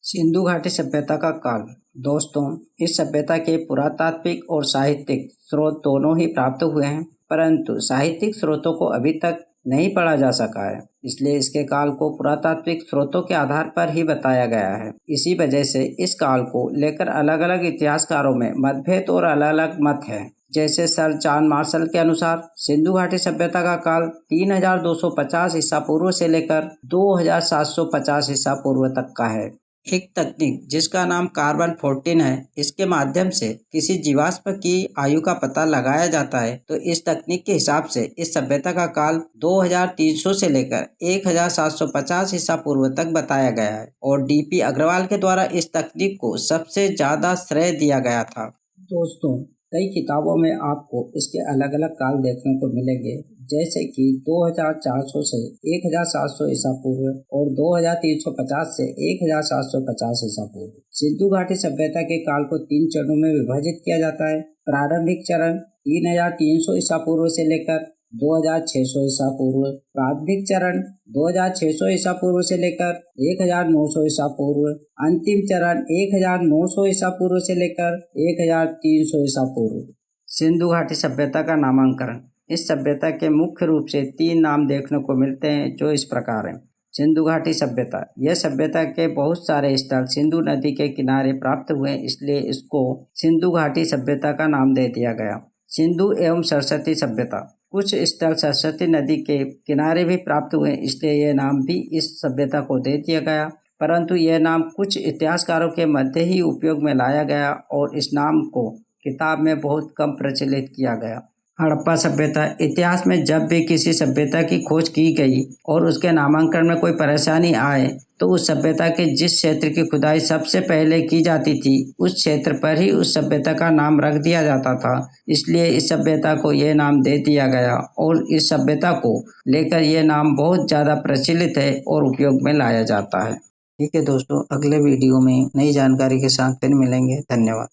सिंधु घाटी सभ्यता का काल। दोस्तों, इस सभ्यता के पुरातात्विक और साहित्यिक स्रोत दोनों ही प्राप्त हुए हैं, परंतु साहित्यिक स्रोतों को अभी तक नहीं पढ़ा जा सका है। इसलिए इसके काल को पुरातात्विक स्रोतों के आधार पर ही बताया गया है। इसी वजह से इस काल को लेकर अलग अलग इतिहासकारों में मतभेद और अलग अलग मत हैं। जैसे सर जॉन मार्शल के अनुसार सिंधु घाटी सभ्यता का काल 3250 ईसा पूर्व से लेकर 2750 ईसा पूर्व तक का है। एक तकनीक जिसका नाम कार्बन 14 है, इसके माध्यम से किसी जीवाश्म की आयु का पता लगाया जाता है। तो इस तकनीक के हिसाब से इस सभ्यता का काल 2300 से लेकर 1750 ईसा पूर्व तक बताया गया है और डीपी अग्रवाल के द्वारा इस तकनीक को सबसे ज्यादा श्रेय दिया गया था। दोस्तों, कई किताबों में आपको इसके अलग अलग काल देखने को मिलेंगे, जैसे कि 2400 से 1700 ईसा पूर्व और 2350 से 1750 ईसा पूर्व। सिंधु घाटी सभ्यता के काल को 3 चरणों में विभाजित किया जाता है। प्रारंभिक चरण 3300 ईसा पूर्व से लेकर 2600 ईसा पूर्व, प्राथमिक चरण 2600 ईसा पूर्व से लेकर 1900 ईसा पूर्व, अंतिम चरण 1900 ईसा पूर्व से लेकर 1300 ईसा पूर्व। सिंधु घाटी सभ्यता का नामांकन। इस सभ्यता के मुख्य रूप से 3 नाम देखने को मिलते हैं, जो इस प्रकार हैं। सिंधु घाटी सभ्यता। यह सभ्यता के बहुत सारे स्थल सिंधु नदी के किनारे प्राप्त हुए, इसलिए इसको सिंधु घाटी सभ्यता का नाम दे दिया गया। सिंधु एवं सरस्वती सभ्यता। कुछ स्थल सरस्वती नदी के किनारे भी प्राप्त हुए, इसलिए यह नाम भी इस सभ्यता को दे दिया गया, परंतु यह नाम कुछ इतिहासकारों के मध्य ही उपयोग में लाया गया और इस नाम को किताब में बहुत कम प्रचलित किया गया। हड़प्पा सभ्यता। इतिहास में जब भी किसी सभ्यता की खोज की गई और उसके नामांकन में कोई परेशानी आए, तो उस सभ्यता के जिस क्षेत्र की खुदाई सबसे पहले की जाती थी, उस क्षेत्र पर ही उस सभ्यता का नाम रख दिया जाता था। इसलिए इस सभ्यता को यह नाम दे दिया गया और इस सभ्यता को लेकर यह नाम बहुत ज़्यादा प्रचलित है और उपयोग में लाया जाता है। ठीक है दोस्तों, अगले वीडियो में नई जानकारी के साथ फिर मिलेंगे। धन्यवाद।